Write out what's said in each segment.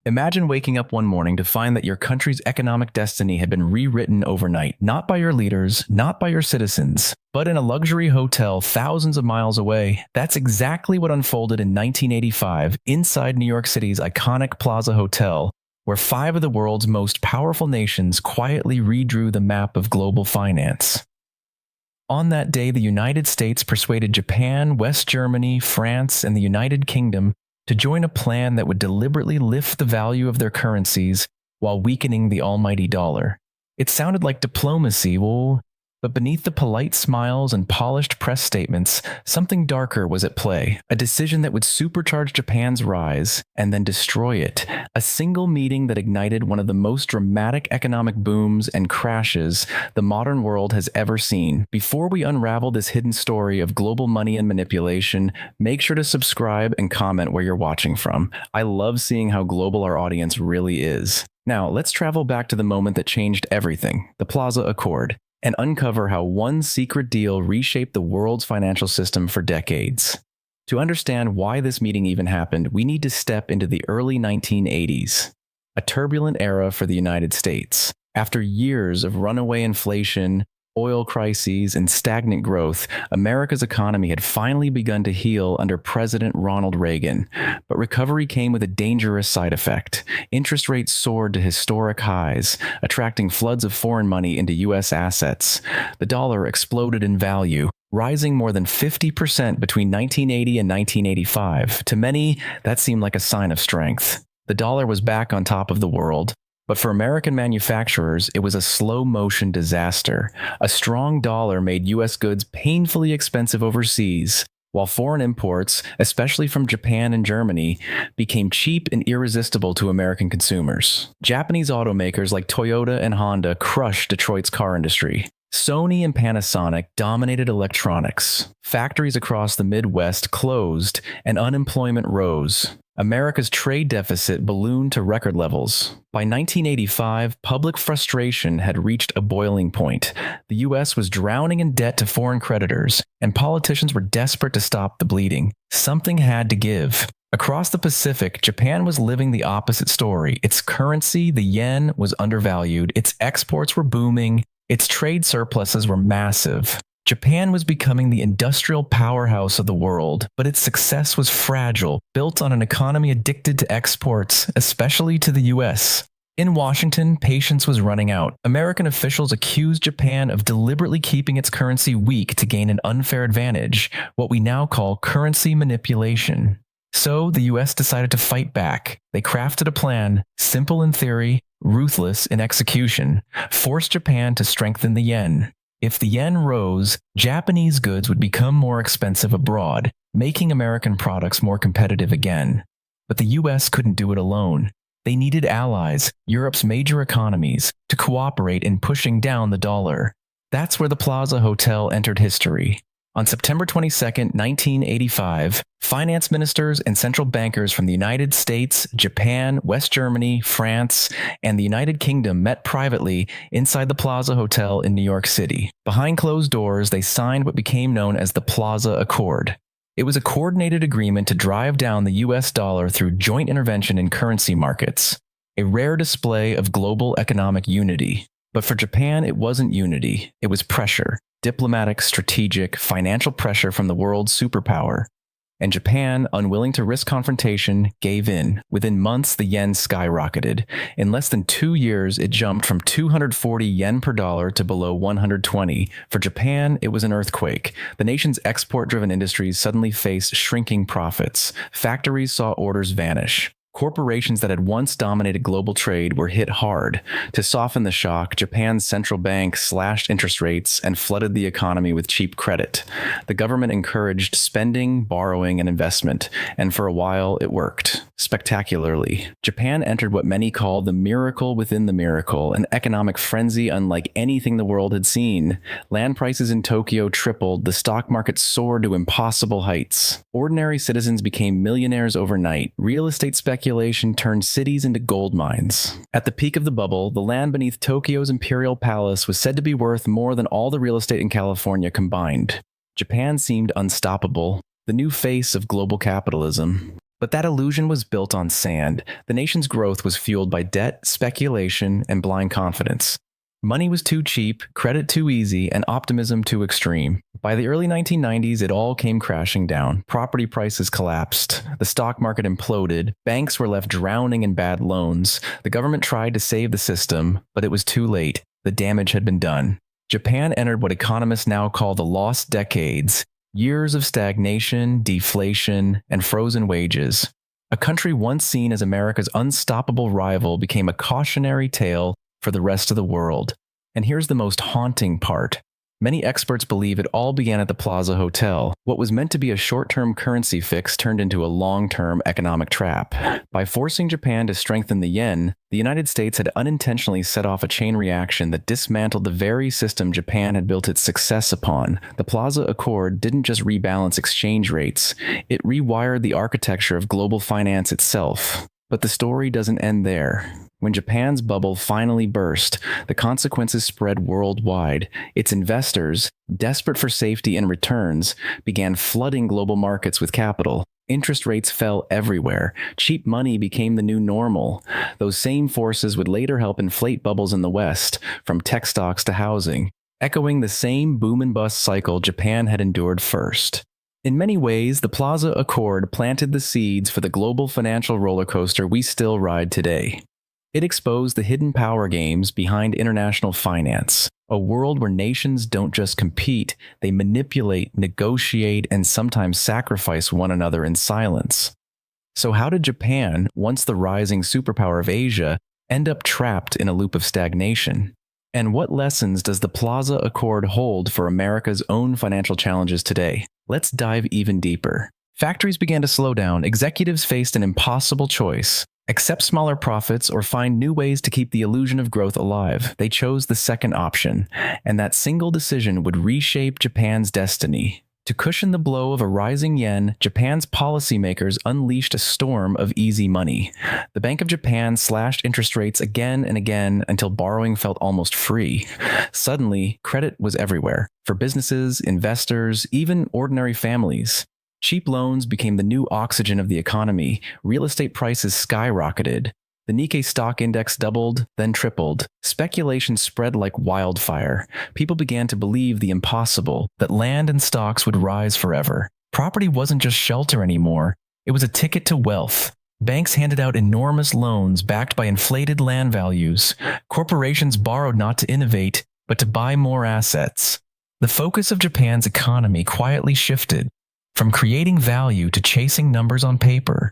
Imagine waking up one morning to find that your country's economic destiny had been rewritten overnight, not by your leaders, not by your citizens, but in a luxury hotel thousands of miles away. That's exactly what unfolded in 1985 inside New York City's iconic Plaza Hotel, where five of the world's most powerful nations quietly redrew the map of global finance. On that day, the United States persuaded Japan, West Germany, France, and the United Kingdom to join a plan that would deliberately lift the value of their currencies while weakening the almighty dollar. It sounded like diplomacy, but beneath the polite smiles and polished press statements, something darker was at play. A decision that would supercharge Japan's rise and then destroy it. A single meeting that ignited one of the most dramatic economic booms and crashes the modern world has ever seen. Before we unravel this hidden story of global money and manipulation, make sure to subscribe and comment where you're watching from. I love seeing how global our audience really is. Now, let's travel back to the moment that changed everything, the Plaza Accord, and uncover how one secret deal reshaped the world's financial system for decades. To understand why this meeting even happened, we need to step into the early 1980s, a turbulent era for the United States. After years of runaway inflation, oil crises, and stagnant growth, America's economy had finally begun to heal under President Ronald Reagan. But recovery came with a dangerous side effect. Interest rates soared to historic highs, attracting floods of foreign money into U.S. assets. The dollar exploded in value, rising more than 50% between 1980 and 1985. To many, that seemed like a sign of strength. The dollar was back on top of the world. But for American manufacturers, it was a slow-motion disaster. A strong dollar made U.S. goods painfully expensive overseas, while foreign imports, especially from Japan and Germany, became cheap and irresistible to American consumers. Japanese automakers like Toyota and Honda crushed Detroit's car industry. Sony and Panasonic dominated electronics. Factories across the Midwest closed, and unemployment rose. America's trade deficit ballooned to record levels. By 1985, public frustration had reached a boiling point. The U.S. was drowning in debt to foreign creditors, and politicians were desperate to stop the bleeding. Something had to give. Across the Pacific, Japan was living the opposite story. Its currency, the yen, was undervalued. Its exports were booming. Its trade surpluses were massive. Japan was becoming the industrial powerhouse of the world, but its success was fragile, built on an economy addicted to exports, especially to the US. In Washington, patience was running out. American officials accused Japan of deliberately keeping its currency weak to gain an unfair advantage, what we now call currency manipulation. So the US decided to fight back. They crafted a plan, simple in theory, ruthless in execution, forced Japan to strengthen the yen. If the yen rose, Japanese goods would become more expensive abroad, making American products more competitive again. But the US couldn't do it alone. They needed allies, Europe's major economies, to cooperate in pushing down the dollar. That's where the Plaza Hotel entered history. On September 22, 1985, finance ministers and central bankers from the United States, Japan, West Germany, France, and the United Kingdom met privately inside the Plaza Hotel in New York City. Behind closed doors, they signed what became known as the Plaza Accord. It was a coordinated agreement to drive down the US dollar through joint intervention in currency markets, a rare display of global economic unity. But for Japan, it wasn't unity, it was pressure. Diplomatic, strategic, financial pressure from the world's superpower. And Japan, unwilling to risk confrontation, gave in. Within months, the yen skyrocketed. In less than 2 years, it jumped from 240 yen per dollar to below 120. For Japan, it was an earthquake. The nation's export-driven industries suddenly faced shrinking profits. Factories saw orders vanish. Corporations that had once dominated global trade were hit hard. To soften the shock, Japan's central bank slashed interest rates and flooded the economy with cheap credit. The government encouraged spending, borrowing, and investment, and for a while it worked. Spectacularly. Japan entered what many call the miracle within the miracle, an economic frenzy unlike anything the world had seen. Land prices in Tokyo tripled, the stock market soared to impossible heights. Ordinary citizens became millionaires overnight. Real estate speculation turned cities into gold mines. At the peak of the bubble, the land beneath Tokyo's Imperial Palace was said to be worth more than all the real estate in California combined. Japan seemed unstoppable, the new face of global capitalism. But that illusion was built on sand. The nation's growth was fueled by debt, speculation, and blind confidence. Money was too cheap, credit too easy, and optimism too extreme. By the early 1990s, it all came crashing down. Property prices collapsed. The stock market imploded. Banks were left drowning in bad loans. The government tried to save the system, but it was too late. The damage had been done. Japan entered what economists now call the lost decades. Years of stagnation, deflation, and frozen wages. A country once seen as America's unstoppable rival became a cautionary tale for the rest of the world. And here's the most haunting part. Many experts believe it all began at the Plaza Hotel. What was meant to be a short-term currency fix turned into a long-term economic trap. By forcing Japan to strengthen the yen, the United States had unintentionally set off a chain reaction that dismantled the very system Japan had built its success upon. The Plaza Accord didn't just rebalance exchange rates, it rewired the architecture of global finance itself. But the story doesn't end there. When Japan's bubble finally burst, the consequences spread worldwide. Its investors, desperate for safety and returns, began flooding global markets with capital. Interest rates fell everywhere. Cheap money became the new normal. Those same forces would later help inflate bubbles in the West, from tech stocks to housing, echoing the same boom and bust cycle Japan had endured first. In many ways, the Plaza Accord planted the seeds for the global financial roller coaster we still ride today. It exposed the hidden power games behind international finance, a world where nations don't just compete, they manipulate, negotiate, and sometimes sacrifice one another in silence. So how did Japan, once the rising superpower of Asia, end up trapped in a loop of stagnation? And what lessons does the Plaza Accord hold for America's own financial challenges today? Let's dive even deeper. Factories began to slow down. Executives faced an impossible choice: accept smaller profits or find new ways to keep the illusion of growth alive. They chose the second option, and that single decision would reshape Japan's destiny. To cushion the blow of a rising yen, Japan's policymakers unleashed a storm of easy money. The Bank of Japan slashed interest rates again and again until borrowing felt almost free. Suddenly, credit was everywhere, for businesses, investors, even ordinary families. Cheap loans became the new oxygen of the economy. Real estate prices skyrocketed. The Nikkei stock index doubled, then tripled. Speculation spread like wildfire. People began to believe the impossible, that land and stocks would rise forever. Property wasn't just shelter anymore, it was a ticket to wealth. Banks handed out enormous loans backed by inflated land values. Corporations borrowed not to innovate, but to buy more assets. The focus of Japan's economy quietly shifted, from creating value to chasing numbers on paper.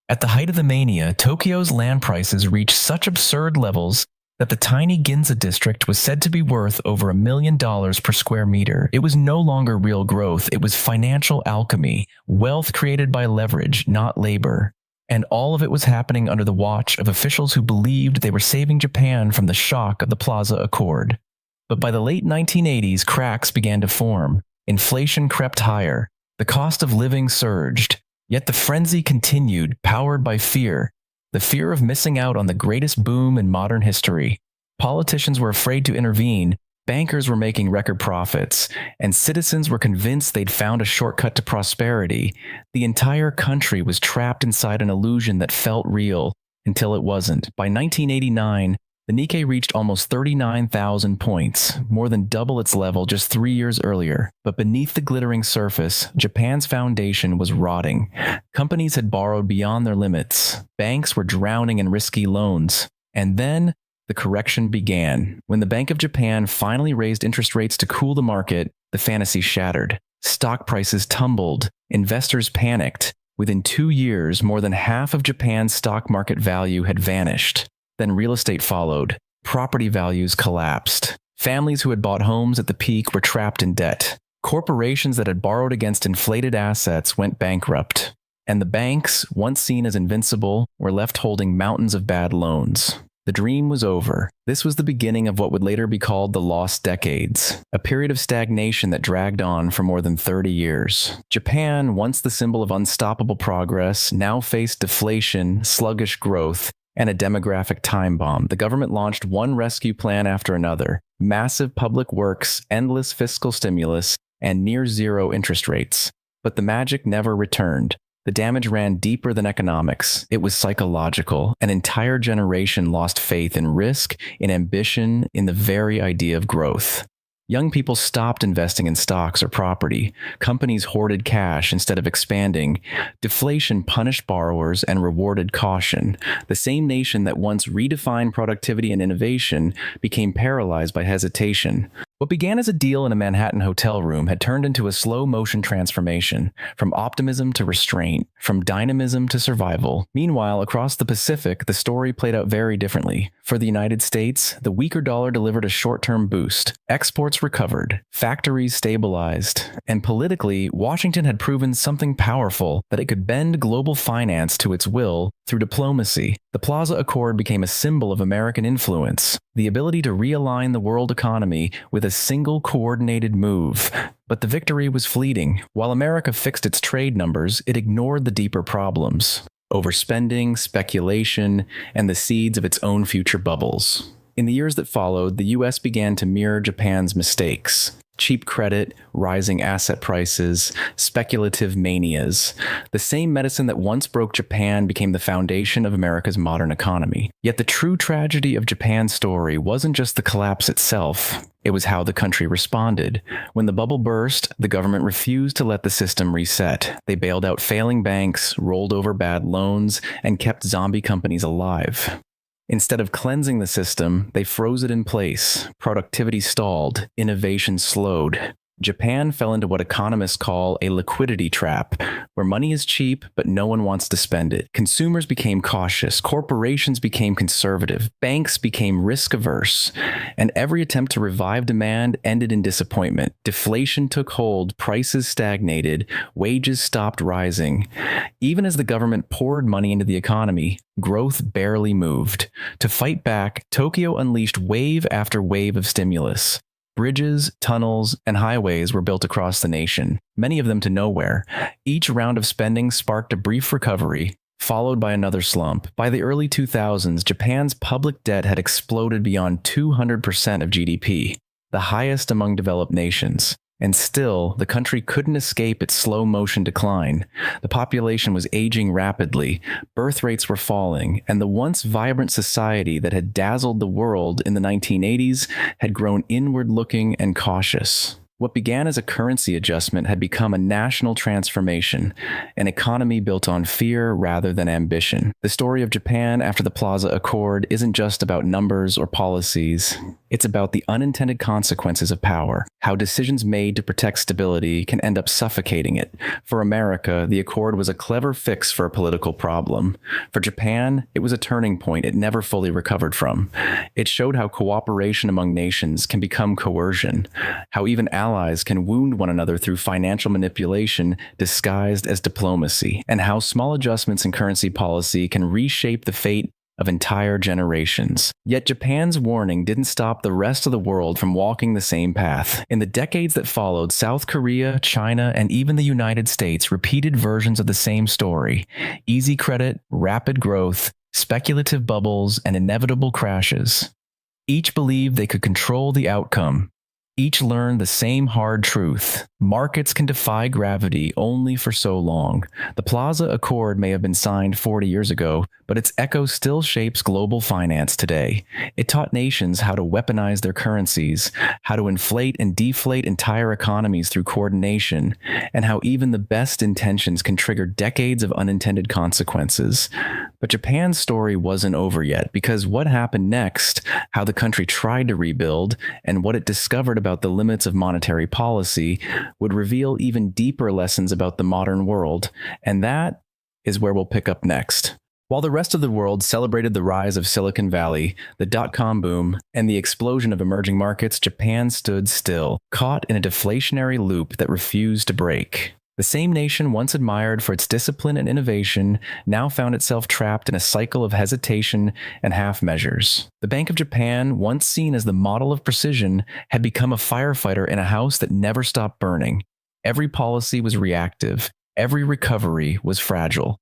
At the height of the mania, Tokyo's land prices reached such absurd levels that the tiny Ginza district was said to be worth over $1 million per square meter. It was no longer real growth, it was financial alchemy, wealth created by leverage, not labor. And all of it was happening under the watch of officials who believed they were saving Japan from the shock of the Plaza Accord. But by the late 1980s, cracks began to form. Inflation crept higher. The cost of living surged. Yet the frenzy continued, powered by fear. The fear of missing out on the greatest boom in modern history. Politicians were afraid to intervene, bankers were making record profits, and citizens were convinced they'd found a shortcut to prosperity. The entire country was trapped inside an illusion that felt real, until it wasn't. By 1989, the Nikkei reached almost 39,000 points, more than double its level just 3 years earlier. But beneath the glittering surface, Japan's foundation was rotting. Companies had borrowed beyond their limits. Banks were drowning in risky loans. And then, the correction began. When the Bank of Japan finally raised interest rates to cool the market, the fantasy shattered. Stock prices tumbled. Investors panicked. Within 2 years, more than half of Japan's stock market value had vanished. Then real estate followed. Property values collapsed. Families who had bought homes at the peak were trapped in debt. Corporations that had borrowed against inflated assets went bankrupt. And the banks, once seen as invincible, were left holding mountains of bad loans. The dream was over. This was the beginning of what would later be called the lost decades, a period of stagnation that dragged on for more than 30 years. Japan, once the symbol of unstoppable progress, now faced deflation, sluggish growth, and a demographic time bomb. The government launched one rescue plan after another: massive public works, endless fiscal stimulus, and near zero interest rates. But the magic never returned. The damage ran deeper than economics. It was psychological. An entire generation lost faith in risk, in ambition, in the very idea of growth. Young people stopped investing in stocks or property. Companies hoarded cash instead of expanding. Deflation punished borrowers and rewarded caution. The same nation that once redefined productivity and innovation became paralyzed by hesitation. What began as a deal in a Manhattan hotel room had turned into a slow-motion transformation, from optimism to restraint, from dynamism to survival. Meanwhile, across the Pacific, the story played out very differently. For the United States, the weaker dollar delivered a short-term boost. Exports recovered, factories stabilized, and politically, Washington had proven something powerful, that it could bend global finance to its will through diplomacy. The Plaza Accord became a symbol of American influence, the ability to realign the world economy with a single coordinated move. But the victory was fleeting. While America fixed its trade numbers, it ignored the deeper problems: overspending, speculation, and the seeds of its own future bubbles. In the years that followed, the US began to mirror Japan's mistakes. Cheap credit, rising asset prices, speculative manias. The same medicine that once broke Japan became the foundation of America's modern economy. Yet the true tragedy of Japan's story wasn't just the collapse itself. It was how the country responded. When the bubble burst, the government refused to let the system reset. They bailed out failing banks, rolled over bad loans, and kept zombie companies alive. Instead of cleansing the system, they froze it in place. Productivity stalled, innovation slowed. Japan fell into what economists call a liquidity trap, where money is cheap, but no one wants to spend it. Consumers became cautious, corporations became conservative, banks became risk-averse, and every attempt to revive demand ended in disappointment. Deflation took hold, prices stagnated, wages stopped rising. Even as the government poured money into the economy, growth barely moved. To fight back, Tokyo unleashed wave after wave of stimulus. Bridges, tunnels, and highways were built across the nation, many of them to nowhere. Each round of spending sparked a brief recovery, followed by another slump. By the early 2000s, Japan's public debt had exploded beyond 200% of GDP, the highest among developed nations. And still, the country couldn't escape its slow-motion decline. The population was aging rapidly, birth rates were falling, and the once vibrant society that had dazzled the world in the 1980s had grown inward-looking and cautious. What began as a currency adjustment had become a national transformation, an economy built on fear rather than ambition. The story of Japan after the Plaza Accord isn't just about numbers or policies. It's about the unintended consequences of power, how decisions made to protect stability can end up suffocating it. For America, the Accord was a clever fix for a political problem. For Japan, it was a turning point it never fully recovered from. It showed how cooperation among nations can become coercion, how even allies can wound one another through financial manipulation disguised as diplomacy, and how small adjustments in currency policy can reshape the fate of entire generations. Yet Japan's warning didn't stop the rest of the world from walking the same path. In the decades that followed, South Korea, China, and even the United States repeated versions of the same story: easy credit, rapid growth, speculative bubbles, and inevitable crashes. Each believed they could control the outcome. Each learned the same hard truth: markets can defy gravity only for so long. The Plaza Accord may have been signed 40 years ago, but its echo still shapes global finance today. It taught nations how to weaponize their currencies, how to inflate and deflate entire economies through coordination, and how even the best intentions can trigger decades of unintended consequences. But Japan's story wasn't over yet, because what happened next, how the country tried to rebuild, and what it discovered about the limits of monetary policy would reveal even deeper lessons about the modern world, and that is where we'll pick up next. While the rest of the world celebrated the rise of Silicon Valley, the dot-com boom, and the explosion of emerging markets, Japan stood still, caught in a deflationary loop that refused to break. The same nation once admired for its discipline and innovation now found itself trapped in a cycle of hesitation and half measures. The Bank of Japan, once seen as the model of precision, had become a firefighter in a house that never stopped burning. Every policy was reactive. Every recovery was fragile.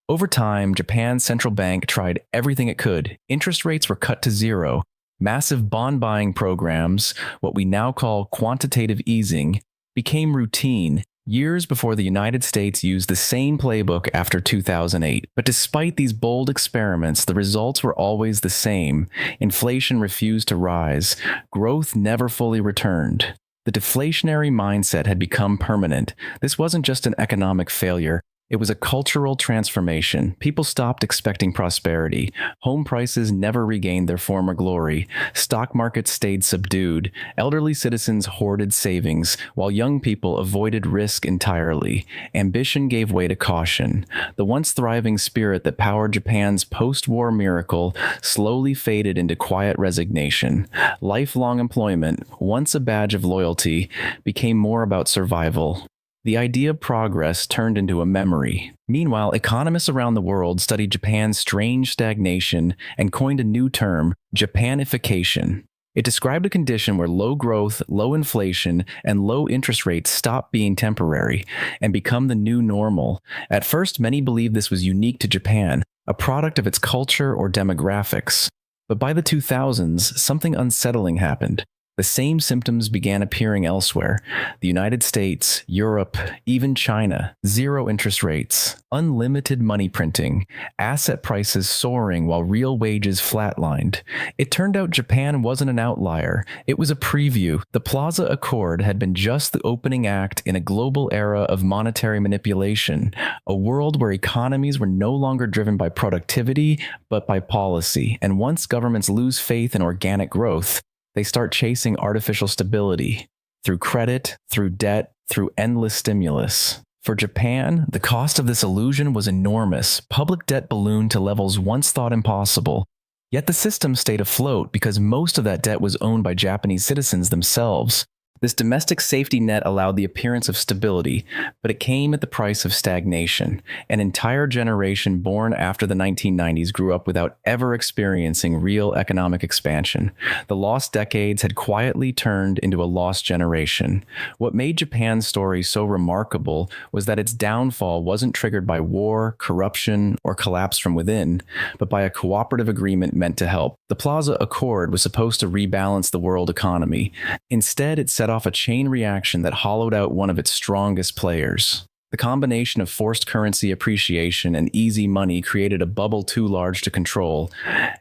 Over time, Japan's central bank tried everything it could. Interest rates were cut to zero. Massive bond buying programs, what we now call quantitative easing, became routine. years before the United States used the same playbook after 2008. But despite these bold experiments, the results were always the same. Inflation refused to rise. Growth never fully returned. The deflationary mindset had become permanent. This wasn't just an economic failure. It was a cultural transformation. People stopped expecting prosperity. Home prices never regained their former glory. Stock markets stayed subdued. Elderly citizens hoarded savings, while young people avoided risk entirely. Ambition gave way to caution. The once thriving spirit that powered Japan's post-war miracle slowly faded into quiet resignation. Lifelong employment, once a badge of loyalty, became more about survival. The idea of progress turned into a memory. Meanwhile, economists around the world studied Japan's strange stagnation and coined a new term, Japanification. It described a condition where low growth, low inflation, and low interest rates stop being temporary and become the new normal. At first, many believed this was unique to Japan, a product of its culture or demographics. But by the 2000s, something unsettling happened. The same symptoms began appearing elsewhere. The United States, Europe, even China. Zero interest rates, unlimited money printing, asset prices soaring while real wages flatlined. It turned out Japan wasn't an outlier. It was a preview. The Plaza Accord had been just the opening act in a global era of monetary manipulation, a world where economies were no longer driven by productivity, but by policy. And once governments lose faith in organic growth, they start chasing artificial stability through credit, through debt, through endless stimulus. For Japan, the cost of this illusion was enormous. Public debt ballooned to levels once thought impossible. Yet the system stayed afloat because most of that debt was owned by Japanese citizens themselves. This domestic safety net allowed the appearance of stability, but it came at the price of stagnation. An entire generation born after the 1990s grew up without ever experiencing real economic expansion. The lost decades had quietly turned into a lost generation. What made Japan's story so remarkable was that its downfall wasn't triggered by war, corruption, or collapse from within, but by a cooperative agreement meant to help. The Plaza Accord was supposed to rebalance the world economy. Instead, it set off a chain reaction that hollowed out one of its strongest players. The combination of forced currency appreciation and easy money created a bubble too large to control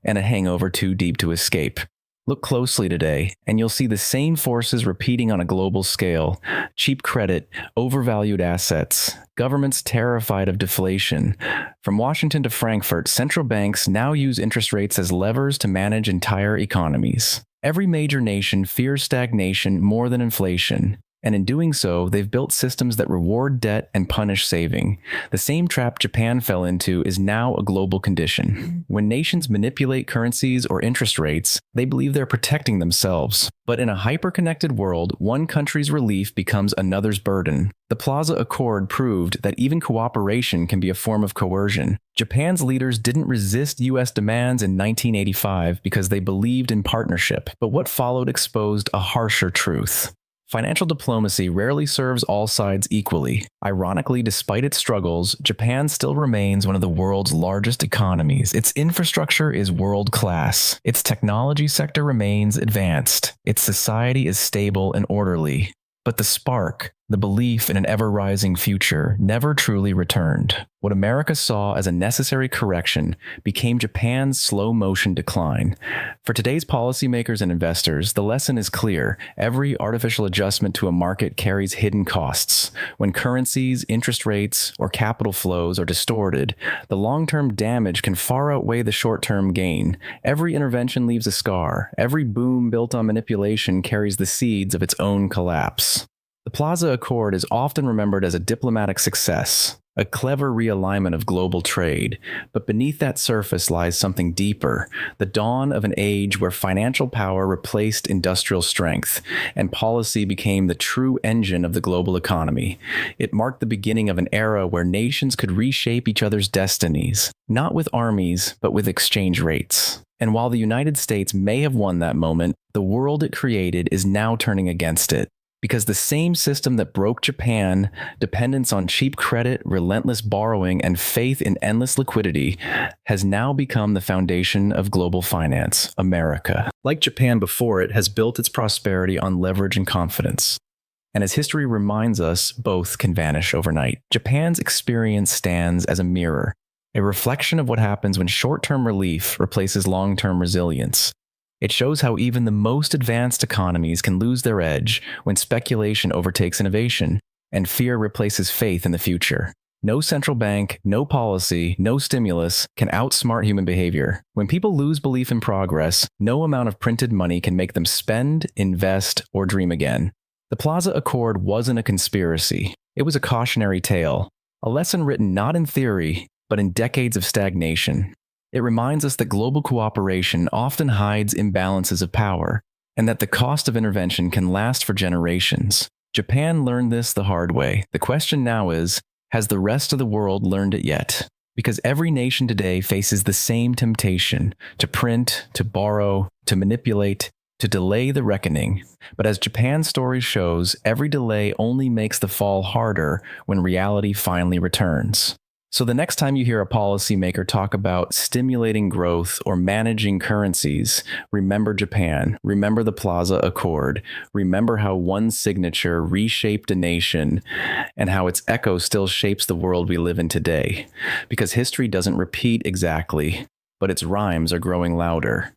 and a hangover too deep to escape. Look closely today, and you'll see the same forces repeating on a global scale. Cheap credit, overvalued assets, governments terrified of deflation. From Washington to Frankfurt, central banks now use interest rates as levers to manage entire economies. Every major nation fears stagnation more than inflation, and in doing so, they've built systems that reward debt and punish saving. The same trap Japan fell into is now a global condition. When nations manipulate currencies or interest rates, they believe they're protecting themselves. But in a hyper-connected world, one country's relief becomes another's burden. The Plaza Accord proved that even cooperation can be a form of coercion. Japan's leaders didn't resist U.S. demands in 1985 because they believed in partnership, but what followed exposed a harsher truth. Financial diplomacy rarely serves all sides equally. Ironically, despite its struggles, Japan still remains one of the world's largest economies. Its infrastructure is world-class. Its technology sector remains advanced. Its society is stable and orderly. But the spark, the belief in an ever-rising future, never truly returned. What America saw as a necessary correction became Japan's slow-motion decline. For today's policymakers and investors, the lesson is clear. Every artificial adjustment to a market carries hidden costs. When currencies, interest rates, or capital flows are distorted, the long-term damage can far outweigh the short-term gain. Every intervention leaves a scar. Every boom built on manipulation carries the seeds of its own collapse. The Plaza Accord is often remembered as a diplomatic success, a clever realignment of global trade, but beneath that surface lies something deeper, the dawn of an age where financial power replaced industrial strength, and policy became the true engine of the global economy. It marked the beginning of an era where nations could reshape each other's destinies, not with armies, but with exchange rates. And while the United States may have won that moment, the world it created is now turning against it. Because the same system that broke Japan, dependence on cheap credit, relentless borrowing, and faith in endless liquidity, has now become the foundation of global finance, America. Like Japan before it, has built its prosperity on leverage and confidence. And as history reminds us, both can vanish overnight. Japan's experience stands as a mirror, a reflection of what happens when short-term relief replaces long-term resilience. It shows how even the most advanced economies can lose their edge when speculation overtakes innovation and fear replaces faith in the future. No central bank, no policy, no stimulus can outsmart human behavior. When people lose belief in progress, no amount of printed money can make them spend, invest, or dream again. The Plaza Accord wasn't a conspiracy. It was a cautionary tale, a lesson written not in theory, but in decades of stagnation. It reminds us that global cooperation often hides imbalances of power, and that the cost of intervention can last for generations. Japan learned this the hard way. The question now is, has the rest of the world learned it yet? Because every nation today faces the same temptation to print, to borrow, to manipulate, to delay the reckoning. But as Japan's story shows, every delay only makes the fall harder when reality finally returns. So the next time you hear a policymaker talk about stimulating growth or managing currencies, remember Japan, remember the Plaza Accord, remember how one signature reshaped a nation and how its echo still shapes the world we live in today. Because history doesn't repeat exactly, but its rhymes are growing louder.